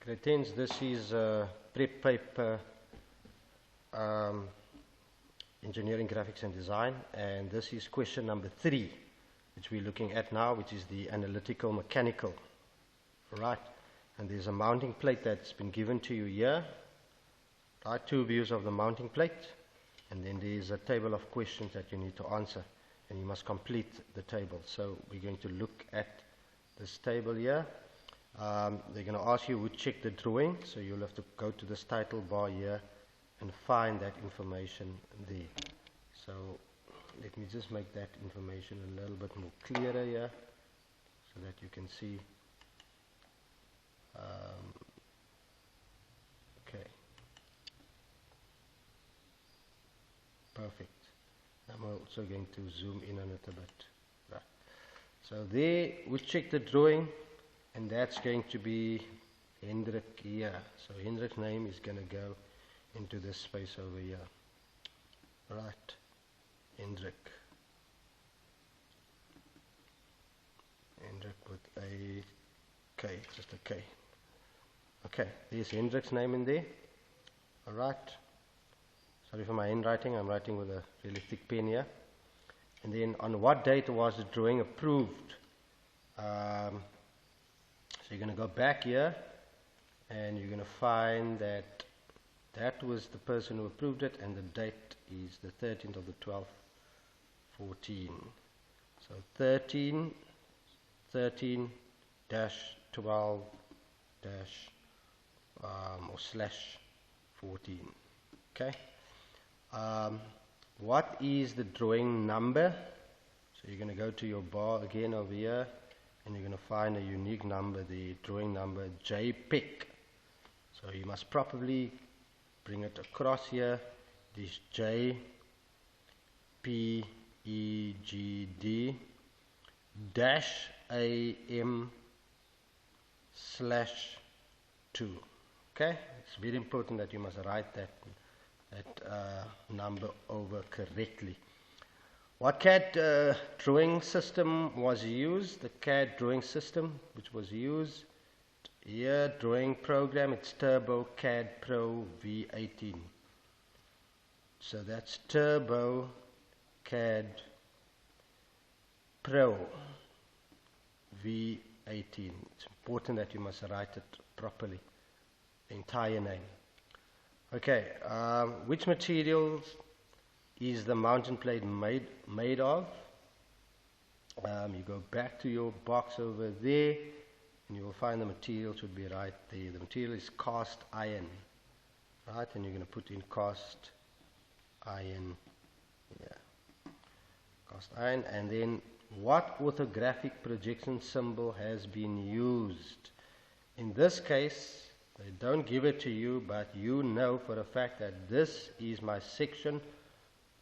Grade 10s, this is prep paper engineering, graphics and design, and this is question number 3 which we're looking at now, which is the analytical mechanical. Right, and there's a mounting plate that's been given to you here. Right, 2 views of the mounting plate, and then there's a table of questions that you need to answer, and you must complete the table. So we're going to look at this table here. They're going to ask you to check the drawing, so you'll have to go to this title bar here and find that information there. So let me just make that information a little bit more clearer here so that you can see. Okay, perfect. I'm also going to zoom in on it a bit. Right. So there we check the drawing, and that's going to be Hendrik here. So Hendrik's name is going to go into this space over here. Right, Hendrik. Hendrik with a K, just a K. Okay, there's Hendrik's name in there. Alright. Sorry for my handwriting, I'm writing with a really thick pen here. And then on what date was the drawing approved? So you're going to go back here and you're going to find that that was the person who approved it, and the date is the 13th of the 12th, 14. So 13-12- or /14. Okay. What is the drawing number? So you're going to go to your bar again over here, and you're going to find a unique number, the drawing number JPEG. So you must properly bring it across here. This JPEGD -AM/2. Okay, it's very important that you must write that number over correctly. What CAD drawing system was used? The CAD drawing system which was used here, drawing program, it's Turbo CAD Pro V18. So that's Turbo CAD Pro V18. It's important that you must write it properly, the entire name. Okay, which materials is the mounting plate made of? You go back to your box over there, and you will find the material should be right there. The material is cast iron, right? And you're going to put in cast iron, yeah, cast iron. And then what orthographic projection symbol has been used? In this case, they don't give it to you, but you know for a fact that this is my section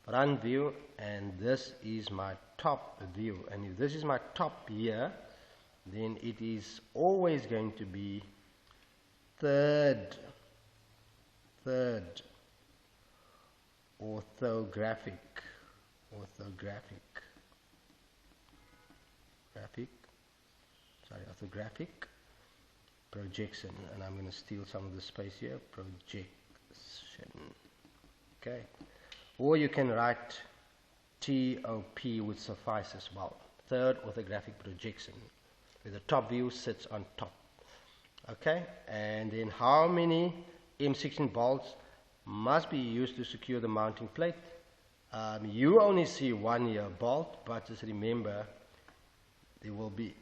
front view and this is my top view. And if this is my top here, then it is always going to be third orthographic projection. And I'm going to steal some of the space here, projection. Okay, or you can write TOP would suffice as well, third orthographic projection, where the top view sits on top. Okay, and then how many M16 bolts must be used to secure the mounting plate? You only see 1 here bolt, but just remember there will be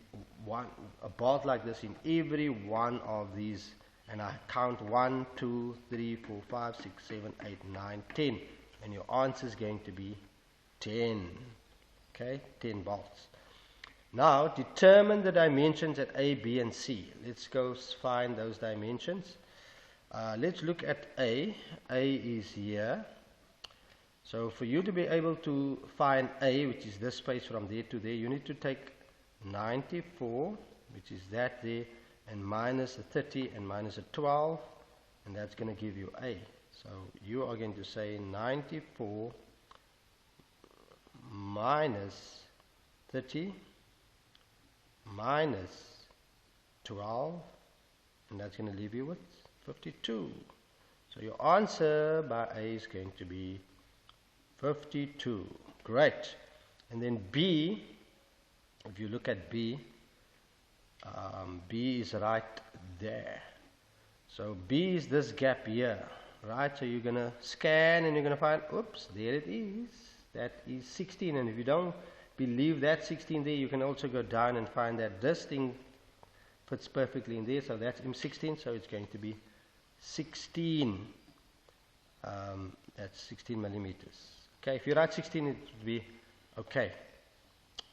a bolt like this in every one of these, and I count 1, 2, 3, 4, 5, 6, 7, 8, 9, 10, and your answer is going to be 10. Okay, 10 bolts. Now determine the dimensions at A, B and C. Let's go find those dimensions. Let's look at A. A is here. So for you to be able to find A, which is this space from there to there, you need to take 94, which is that there, and minus a 30 and minus a 12, and that's going to give you A. So you are going to say 94 minus 30 minus 12 And that's going to leave you with 52. So your answer by A is going to be 52. Great. And then B, if you look at B, B is right there. So B is this gap here, right? So you're going to scan and you're going to find, oops, there it is. That is 16. And if you don't believe that 16 there, you can also go down and find that this thing fits perfectly in there. So that's M16, so it's going to be 16. That's 16 millimeters. Okay, if you write 16, it would be okay.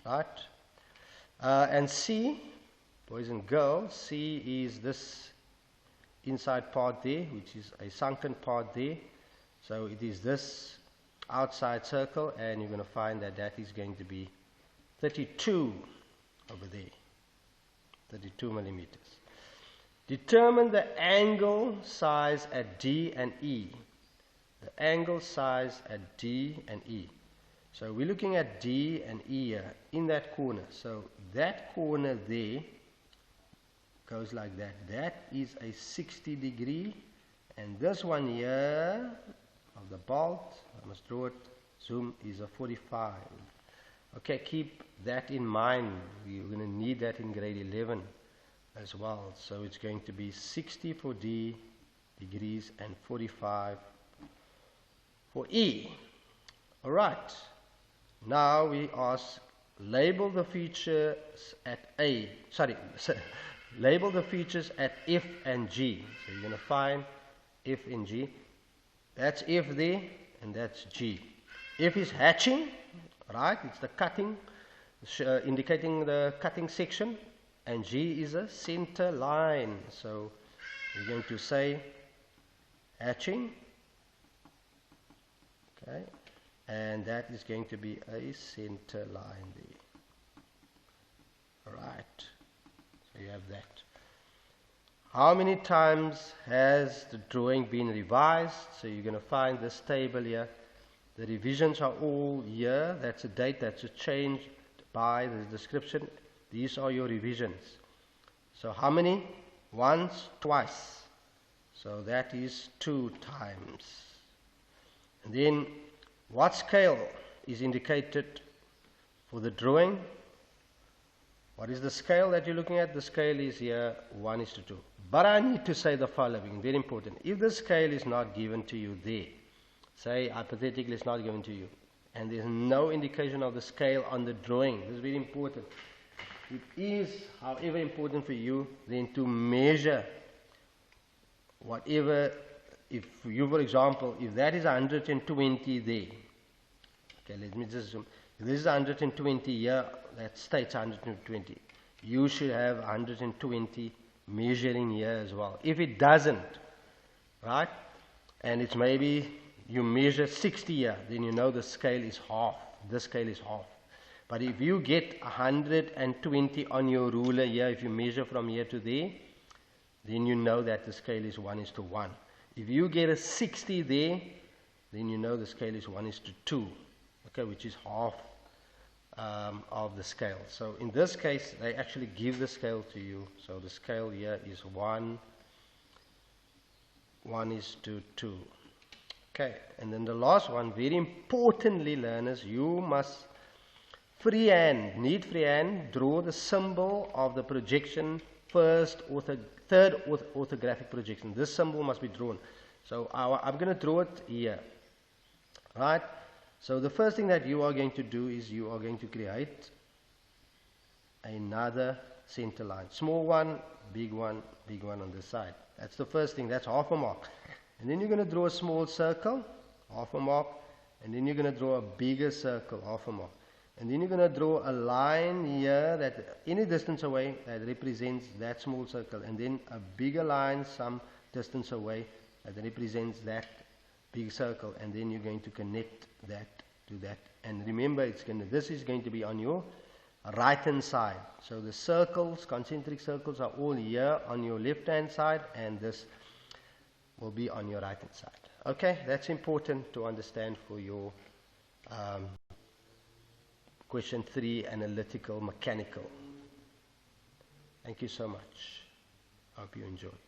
Right? And C, boys and girls, C is this inside part there, which is a sunken part there. So it is this outside circle, and you're going to find that that is going to be 32 over there. 32 millimeters. Determine the angle size at D and E. The angle size at D and E. So we're looking at D and E here in that corner. So that corner there goes like that. That is a 60 degree. And this one here of the bolt, I must draw it, zoom, is a 45. Okay, keep that in mind. We're going to need that in grade 11 as well. So it's going to be 60 for D degrees and 45 for E. Alright, now we ask, label the features at A, label the features at F and G. So you're going to find F and G. That's F there, and that's G. F is hatching, right? It's the cutting, indicating the cutting section, and G is a center line. So we're going to say hatching, okay, and that is going to be a center line there. All right, so you have that. How many times has the drawing been revised? So you're going to find this table here. The revisions are all here. That's a date, that's a change by the description. These are your revisions. So how many? Once, twice. So that is 2 times. And then what scale is indicated for the drawing? What is the scale that you're looking at? The scale is here 1:2. But I need to say the following, very important. If the scale is not given to you there, say hypothetically it's not given to you, and there's no indication of the scale on the drawing, this is very important. It is, however, important for you then to measure whatever, if you, for example, if that is 120 there, okay, let me just zoom. If this is 120 here, that states 120. You should have 120 measuring here as well. If it doesn't, right, and it's maybe you measure 60 here, then you know the scale is half. This scale is half. But if you get 120 on your ruler here, if you measure from here to there, then you know that the scale is 1:1. If you get a 60 there, then you know the scale is 1:2, okay, which is half of the scale. So in this case, they actually give the scale to you. So the scale here is 1:2. Okay, and then the last one, very importantly, learners, you must freehand, draw the symbol of the projection third orthographic projection. This symbol must be drawn. So I'm going to draw it here, right? So the first thing that you are going to do is you are going to create another center line. Small one, big one on this side. That's the first thing. That's half a mark. And then you're going to draw a small circle, half a mark. And then you're going to draw a bigger circle, half a mark. And then you're going to draw a line here that any distance away that represents that small circle. And then a bigger line some distance away that represents that big circle. And then you're going to connect that to that. And remember, this is going to be on your right hand side. So the circles, concentric circles, are all here on your left hand side, and this will be on your right hand side. Okay, that's important to understand for your question 3, analytical mechanical. Thank you so much. I hope you enjoyed.